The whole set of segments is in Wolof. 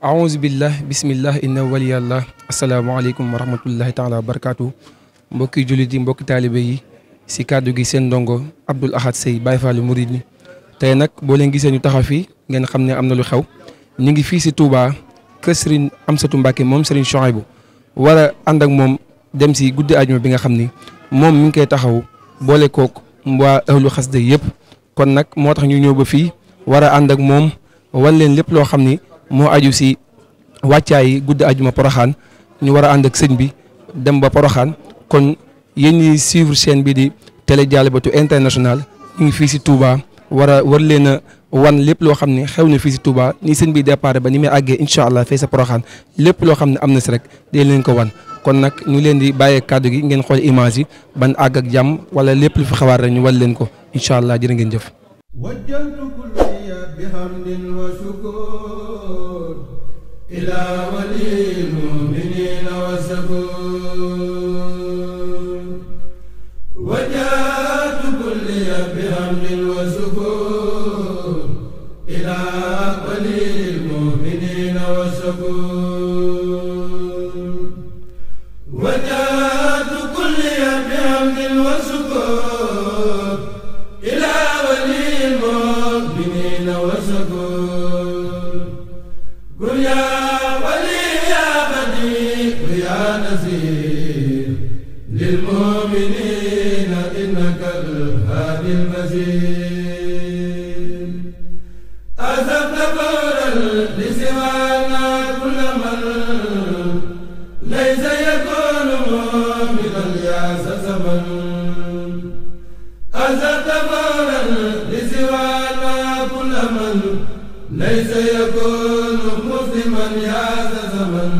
aouzu billah bismillah inna waliyallah asalaamaaleykum wa rahmatullahi taala wa barakaatu mbokki jullit yi mbokki taalibe yi si kàddu gi seen ndongo Abdoul Ahad Seye Baye Fall Mouride tey nag boo leen gisee ñu taxaw fii ngeen xam ne am na lu xew ñu ngi fii si Touba kër Serigne Amsatou Mbacké moom Serigne Chouaïbou war a ànd ak moom dem si guddi ajuma bi nga xam ni moom mi ngi koy taxaw boole kook waa ahlu xasida yëpp kon nag moo tax ñu ñëw ba fii war a ànd ak moom wan leen lépp loo xam ni moo aju si wàccaay guddi ajuma Poroxaan ñu war a ànd ak sëñ bi dem ba Poroxaan kon yéen ñi suivre chaîne bi di Télé Dialibatoul International ñu ngi fii si Touba war leen a wan lépp loo xam ne xew na fii si Touba ni sëñ bi départ ba ni muy àggee incha allah fee sa Poroxaan lépp loo xam ne am na si rek day leen ko wan kon nag ñu leen di bàyyee kàddu gi ngeen xool image yi ban àgg ak jàmm wala lépp lu fi xawaar rek ñu wan leen ko incha allah jërë ngeen jëf. wajjahtu kulliya bihamdin wa shukur ila walil mu'minina wa sakur wajjahtu kulliya bihamdin wa shukur ila walil mu'minina wa sakur wajjahtu kulliya bihamdin wa shukur ila للمؤمنين إنك الهادي المزيد أذبت فورا لسوانا كل من ليس يكون مؤمنا ياس زمن أذبت فورا لسوانا كل من ليس يكون مسلما ياس زمن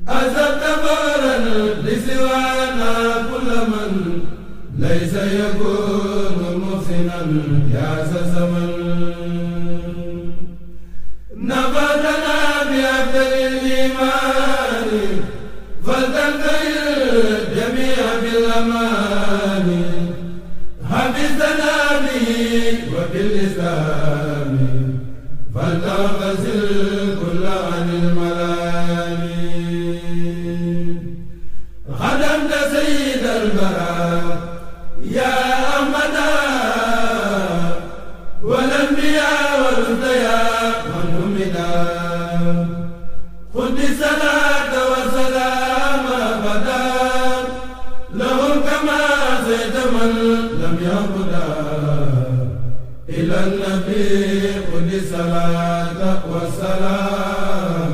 أذبت فورا لسوانا كل من ليس يكون محسنا يا زمن نبتنا بأفضل الإيمان فلتنتهي الجميع بالأمان حفظنا به وبالإسلام فلتغسل كل عن الملام خدمت سيد البراء يا أحمدا والأنبياء والأنبياء من همدا خذ الصلاة والسلام أبدا لهم كما زيد من لم يعبدا إلى النبي خذ الصلاة والسلام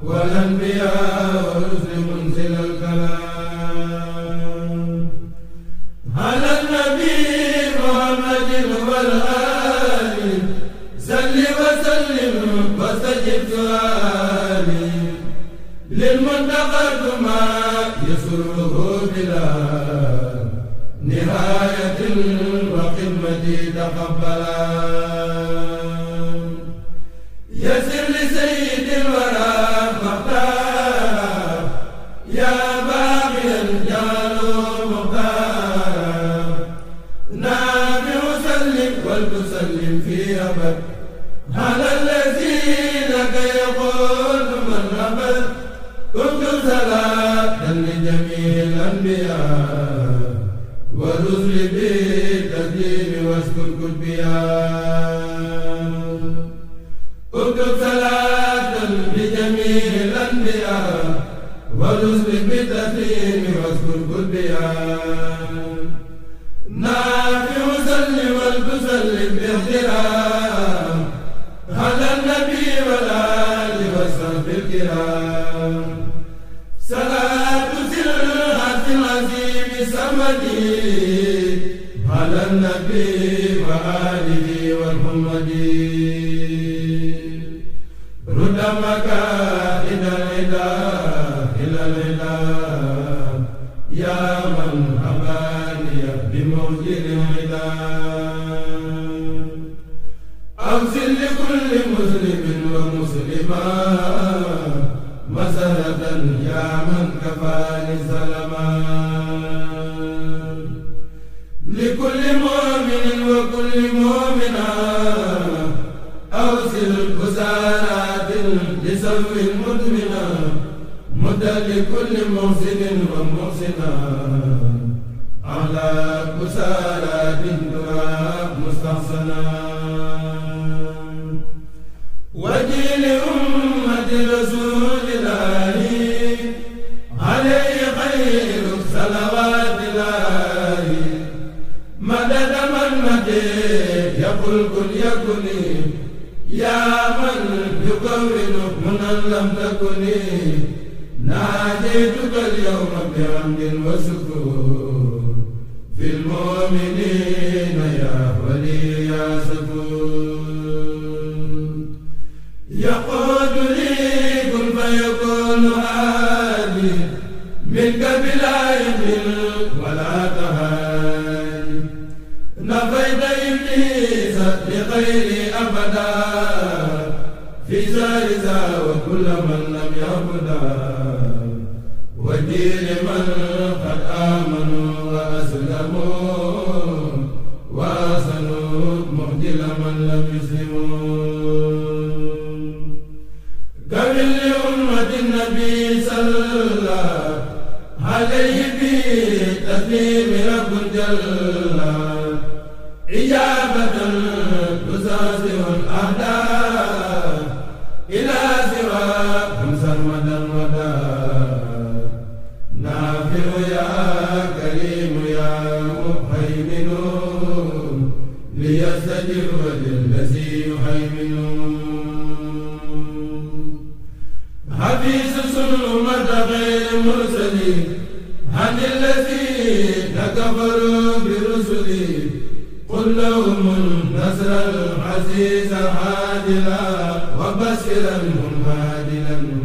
والأنبياء والرسل منزل الكلام على النبي محمد والآل صل وسلم واستجب سؤالي للمنتقى ما يسره بلا نهاية وخدمتي تقبلا يسر لسيد الورى مختار يا باغيا جعله مختار نافع سلم ولتسلم في أبد على الذين يقول من أبد اكتب صلاة لجميع الأنبياء والرسل بالتسليم واشكر كتبيا اكتب صلاة لجميع الأنبياء والرسل بالتسليم واشكر كتبيا نافع سلم ولتسلم باحترام على النبي والآل والصحب الكرام صلاة سرعة العظيم سمدي على النبي وآله والحمدي رد مكائد العدا إلى العدا يا من أباني بموجد العدا أوصل لكل مسلم ومسلمة مسألة يا من كفاني سلما لكل مؤمن وكل مؤمنة أوصل بسارات سوي المدمنا مدى لكل محسن ومحسنا على كسالى دنيا مستحسنا وجيل أمة رسول الله عليه خير صلوات الله مدد من مدد يقول كن يكن يا من يكون منا لم تكن ناديتك اليوم بحمد وشكر في المؤمنين يا ولي يا سكون يقول لي كن فيكون هادي منك بلا يمين ولا تهادي نفيت إبليس لغيري أبدا في زارزا وكل من لم يعبدا ودين من قد آمنوا وأسلموا وأحسنوا مهدل من لم يسلموا كمل لأمة النبي صلى الله عليه بتسليم رب جل إجابة تساسر الأعداء إلى سواكم سرمدا ودا نافع يا كريم يا مهيمن ليستجب للذي يهيمن حفيظ سلمة غير مرسلين عن الذين كفروا برسلي قل لهم النصر العزيز عادلا وبشرا منهادلا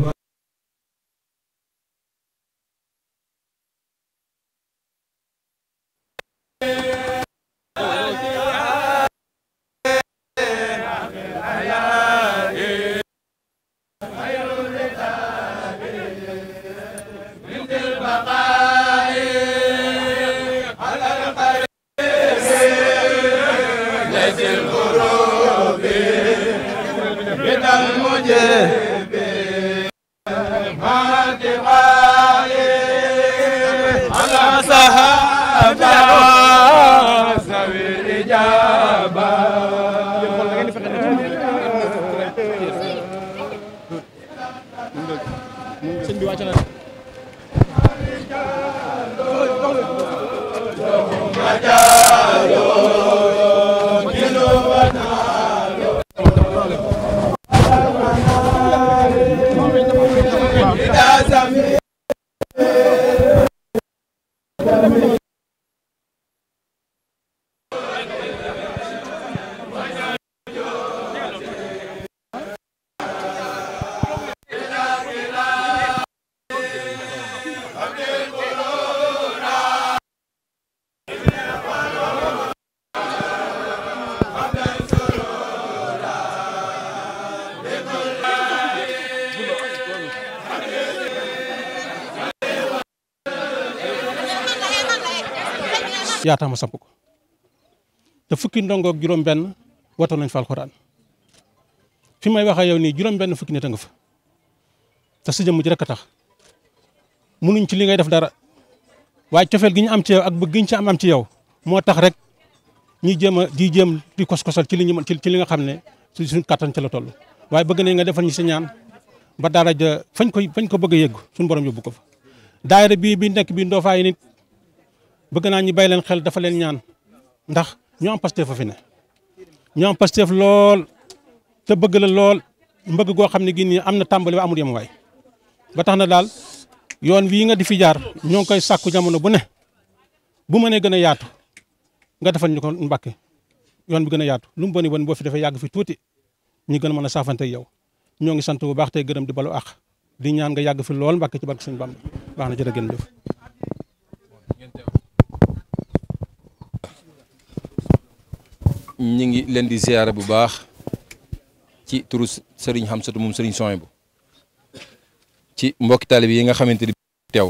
yaa tax ma samp ko te fukki ndongoog juróom-benn wato nañ fa alxuraan fi may waxee yow nii juróom-benn fukki nit a nga fa te sa jëmm ji rek a tax munuñ ci li ngay def dara waaye cofeel gi ñu am ci yow ak bëgg gi ñu ci am ci yow moo tax rek ñuy jéem di kos-kosal ci li ñu ci li nga xam ne suñu kattan ci la toll waaye bëgg nañ nga defal ñu sa ñaan ba daara ja fañ ko bëgg a yëgg suñu borom yóbbu ko fa daayira bii bi nekk bii Ndofane nit bëgg naa ñu bay leen xel dafa leen ñaan ndax ñu am Pastef fa fi ne ñu am Pastef lool te bëgg la lool mbëgg goo xam ne gi nii am na tàmbali ba amul yemuwaay ba tax na daal yoon wii nga di fi jaar ñoo ngi koy sàkku jamono bu ne bu mënee gën a yaatu nga defal ñu ko Mbàkke yoon bi gën a yaatu lu mu boni bon boo fi defee yàgg fi tuuti ñu gën a mën a saafante yow ñoo ngi sant bu baax tey gërëm di balu àq di ñaan nga yàgg fi lool Mbàkke ci barke Sëñ Bamba baax na jërë ngeen jëf. ñi ngi leen di ziyaare bu baax ci turu Serigne Hamsatu moom Serigne Souhaïbou ci mbokki taalibe yi nga xamante ni teew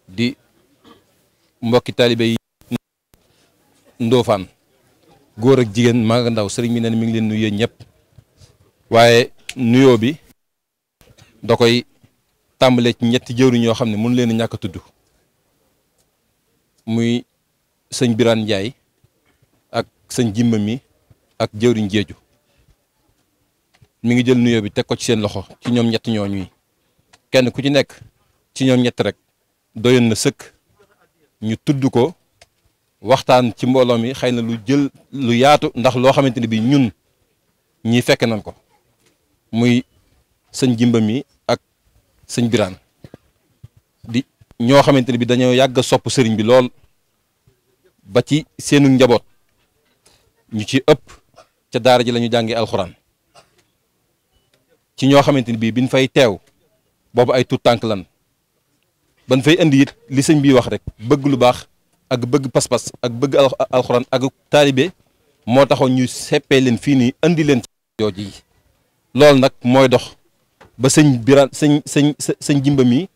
di mbokki taalibe yi Ndofane góor ak jigéen mag ak ndaw Serigne bi nee na mi ngi leen nuyu ñëpp waaye nuyoo bi da koy tàmbalee ci ñetti jëwriñ yoo xam ne mënu leen a ñàkk a tudd muy sëñ Birane Ndiaye ak sëñ Jimba mi ak jëwriñ Jeeju mi ngi jël nuyoo bi teg ko ci seen loxo ci ñoom ñett ñooñuy kenn ku ci nekk ci ñoom ñett rek doyoon na sëkk ñu tudd ko waxtaan ci mbooloo mi xëy na lu jël lu yaatu ndax loo xamante ne bi ñun ñii fekk nañ ko muy sëñ Jimba mi ak sëñ Birane di ñoo xamante ne bi dañoo yàgg a sopp sëriñ bi lool ba ci seenu njaboot ñu ci ëpp ca daara ji la ñu jàngee alxuraan ci ñoo xamante ni bii biñ fay teew boobu ay tuut tànk lan ban fay indi it li sëñ bi wax rek bëgg lu baax ak bëgg pas-pas ak bëgg alxuraan ak taalibe moo taxoon ñu seppee leen fii nii indi leen ci jooju yi loolu nag mooy dox ba sëñ Birane sëñ Jimba mi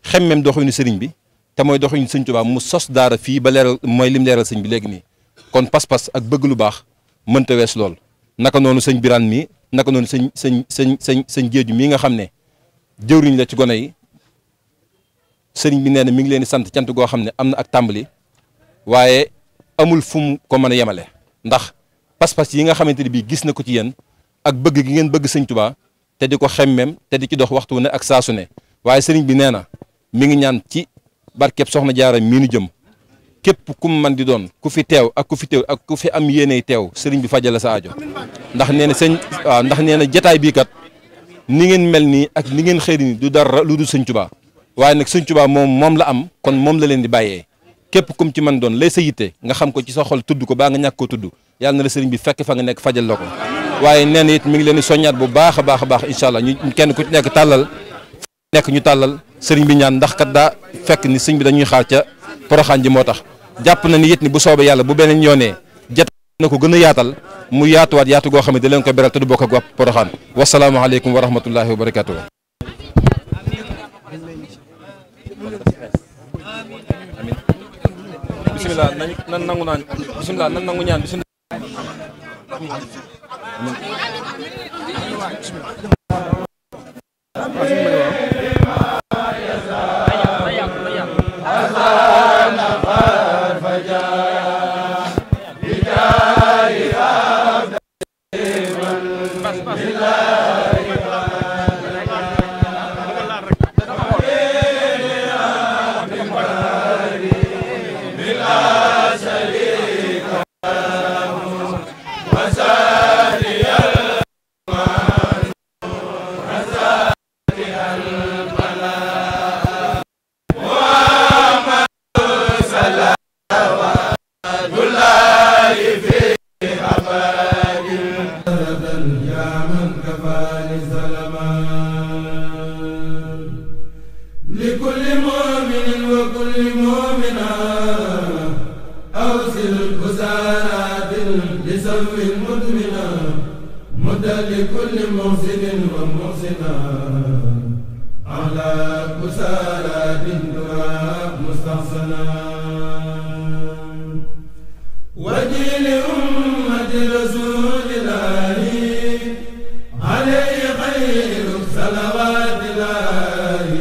xemmem doxinu sëriñ bi te mooy doxinu sëñ Tuubaa mu sos daara fii ba leeral mooy lim leeral sëñ bi léegi nii kon pas-pas ak bëgg lu baax mënta wees lool naka noonu sëñ Birane mi naka noonu sëñ Jeeju mii nga xam ne jëwriñ la ci gone yi sëriñ bi nee na mi ngi leen di sant cant goo xam ne am na ak tàmbali waaye amul fu mu ko mën a yemale ndax pas-pas yi nga xamante ni bii gis na ko ci yéen ak bëgg gi ngeen bëgg sëñ Tuubaa te di ko xemmem te di ci dox waxtu ne ak saasu ne waaye sëriñ bi nee na mi ngi ñaan ci barkeb soxna Jaara mii nu jëm képp ku mu man di doon ku fi teew ak ku fi teew ak ku fi am yéeney teew sëriñ bi fajal la sa aajo ndax nee na ndax nee na jataay bii kat ni ngeen mel nii ak ni ngeen xëy ni du dara lu dul sëñ Tuubaa waaye nag sëñ Tuubaa moom la am kon moom la leen di bàyyee képp kum ci man doon lay sa yitte nga xam ko ci sa xol tudd ko baa nga ñàkk koo tudd yàlla na la sëriñ bi fekk fa nga nekk fajal la ko waaye nee na it mi ngi leen di soññaat bu baax a baax a baax incha allah ñu kenn ku ci nekk tàllal ñu tàllal sëriñ bi ñaan ndax kat daa fekk ni sëñ bi dañuy xaar ca Poroxaan ji moo tax jàpp na ni it ni bu soobee yàlla bu beneen yoonee jot na ko gën a yaatal mu yaatuwaat yaatu goo xam ne da leen ko beral te du bokk ak waa Poroxaan wasalaamaaleykum wa rahmatullahi wa barakatuh. bisimilah nan nangu naan bisimilah nan nangu ñaan bisimilah. لكل محسن ومحسنا على كسالى دعاء مستحسنا وجيل أمة رسول الله عليه خير صلوات الله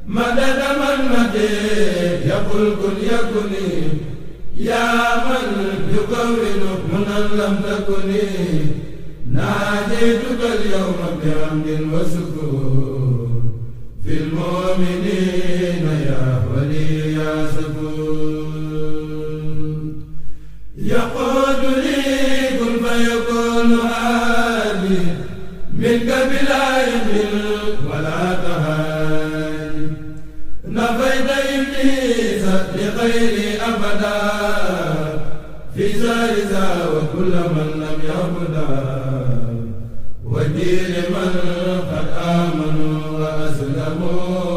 مدد من مدد يقول كن يكن يا من يكون منا لم تكن ناديتك اليوم بحمد وشكر في المؤمنين يا ولي يا شكور يقول لي كن فيكون هادي منك بلا يمل ولا تهادي نفيت إبليس لغيري أبدا في زارزا وكل من لم يعبدا ودين من قد آمنوا وأسلموا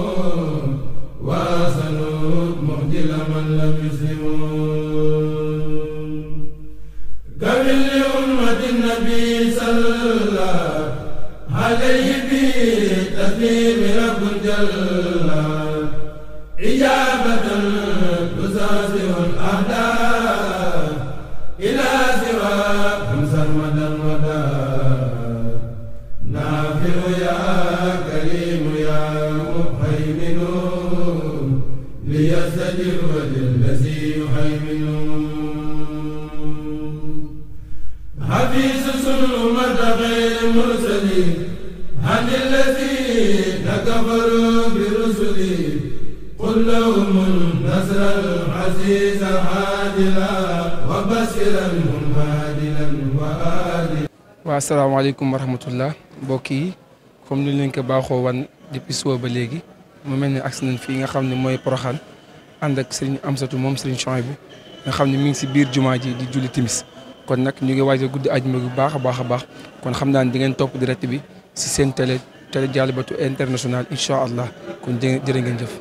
وأحسنوا مهدل من لم يسلموا كمل لأمة النبي صلى عليه بتسليم رب جل إجابة تساسر الأعداء إلى سواكم سرمدا ودا المرسلين عن الذين كفروا برسلي قل لهم النصر العزيز عاجلا وبشرا مهادلا وآدلا. waaw asalaamaaleykum wa rahmatullah mbokk yi comme ni leen ko baaxoo wan depuis suba ba léegi mu mel ne agsi nañ fii nga xam ne mooy Porokhane ànd ak Serigne Amsatou moom Serigne Chouaïbou nga xam ne mi ngi si biir jumaa ji di julli timis kon nag ñu ngi waaj a guddi àjjuma bu baax a baax a baax kon xam naa ne di ngeen topp direct bi si seen télé Dialibatoul International incha allah kon jërë ngeen jëf.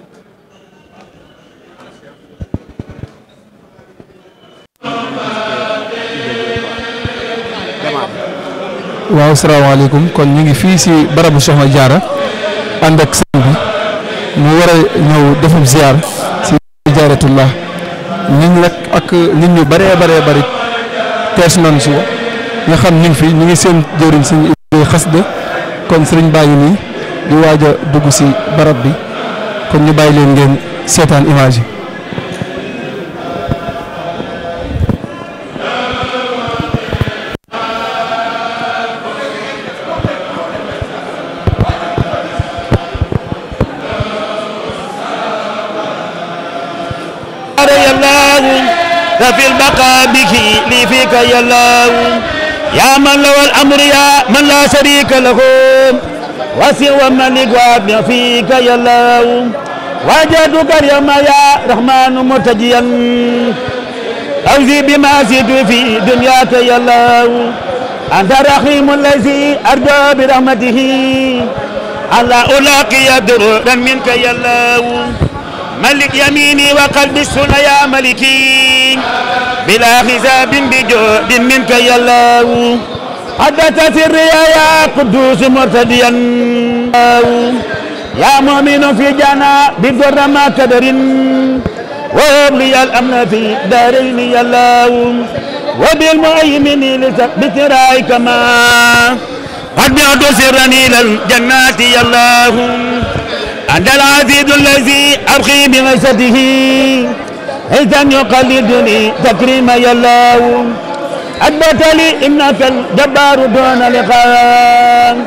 waaw salaamaaleykum kon ñu ngi fii si barabu Soxna Jaara ànd ak sëñ bi mu war a ñëw defum ziar si Jaaratullah nit ñi nag ak nit ñu bëree bëri tees nañ si nga xam ñu ngi fi ñu ngi seen jëriñ sëñ xasida kon sëriñ baa ngi nii di waaj a dugg si barab bi kon ñu bàyyi leen ngeen seetaan image yi. ففي البقاء بك لي فيك يا الله يا من له الأمر يا من لا شريك له وسع وملك وابن فيك يا الله وجدك اليوم يا رحمن مرتجيا أوزي بما زدت في دنياك يا الله أنت الرحيم الذي أرجو برحمته ألا ألاقي ضرورا منك يا الله ملك يميني وقلبي السنة يا ملكي بلا حساب بجود منك يا الله حدث سري يا قدوس مرتديا يا مؤمن في جنة بضر ما قدر وهب لي الأمن في دارين يا الله وبالمؤمن لتثبت رأيك ما قد بعد سرني للجنات يا الله أنت العزيز الذي أبخي بمسته إذا يقلدني تكريما يا الله أثبت لي إنك الجبار دون لقاء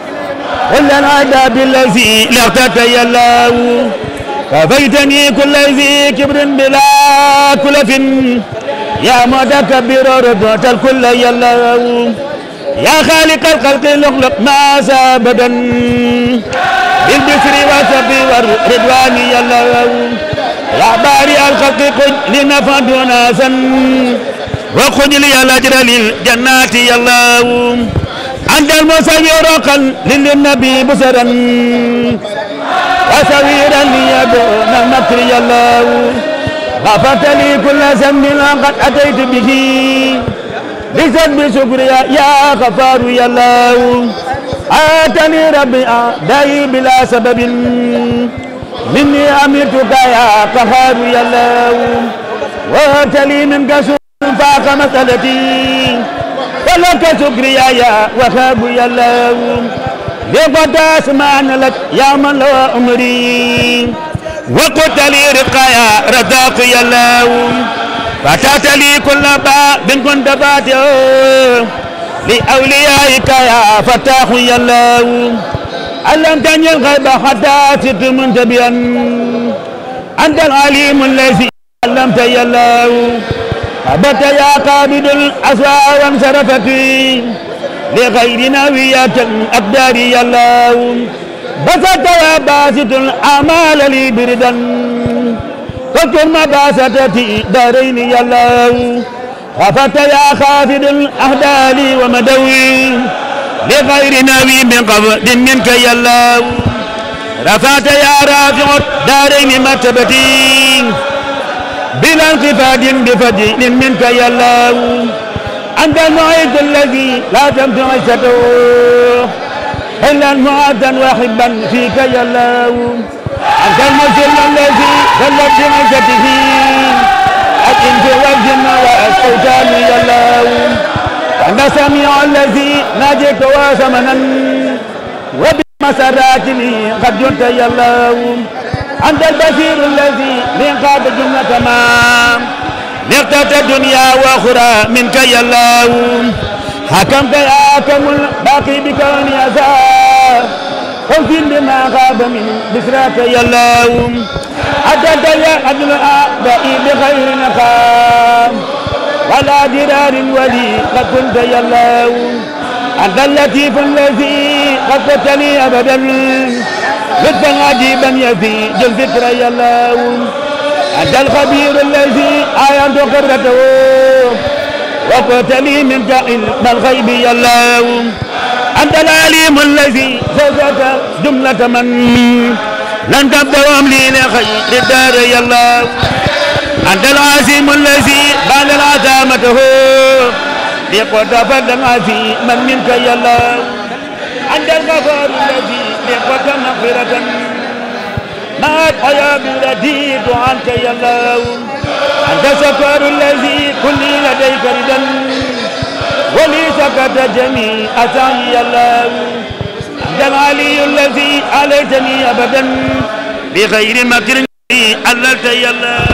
إلا العذاب الذي لاخترت يا الله كفيتني كل ذي كبر بلا كلف يا متكبر رضوت الكل يا الله يا خالق الخلق اخلق ما سابدا بالبشر والصبر والرضوان يا الله يا بارئ الخلق قل لنفع دون سن وخذ لي الاجر للجنات يا الله انت المصور قل للنبي بشرا وسويرا لي دون المكر يا الله غفرت لي كل ذنب قد اتيت به لذنب شكري يا غفار يا الله آتني ربي أعدائي بلا سبب مني أمرتك يا قهار يا الله واتلي منك سوء فاق مسألتي ولك شكري يا وهاب يا الله لقد أسمعنا لك يا من له أمري وقلت لي رقا يا رزاق يا الله فتات لي كل باب كنت فاتحه لأوليائك يا فتاح يا الله علمتني الغيب حتى صرت منتبها أنت العليم الذي علمت يا الله أبت يا قابض الأسوأ وانصرفت لغير نوية الأقدار يا الله بسطت يا باسط الأعمال لي بردا فاذكر مباسطتي دارين يا الله غفرت يا خافض الأهدال ومدوي لغير نبي من قبل منك يا الله رفعت يا رافع الدارين مرتبتي بلا انخفاض بفضل منك يا الله أنت المعيد الذي لا تمت عيشته إلا المعادا وحبا فيك يا الله أنت المسلم الذي ظلت بعزته الإنس والجن والأوثان يا الله أنت سميع الذي ناجيت وسمنا وبمسرات لي قد جنت يا الله أنت البصير الذي لقد جملة ما لقد الدنيا وأخرى منك يا الله حكمت يا حكم الباقي بكون يزال فوزن بما غاب من بسراك يا الله عدد يا عدل الأعداء بغير نقام ولا درار ولي قد كنت يا الله أنت اللطيف الذي قد قتلي أبدا لطفا عجيبا يزيد الذكر يا الله أنت الخبير الذي آيات قرته وقتلي من جائل الغيب يا الله أنت العليم الذي زوجت جملة من لن تبدأ لي لخير الدار يا الله أنت العظيم الذي بان العظامته لقد فدنا في من منك يا الله أنت الغفار الذي لقد مغفرة ما الحياة رديت عنك يا الله أنت الشكر الذي كل لديك ردا ولي سكت جميع أسعي يا الله أنت العلي الذي عليتني أبدا بغير مكر أللت يا الله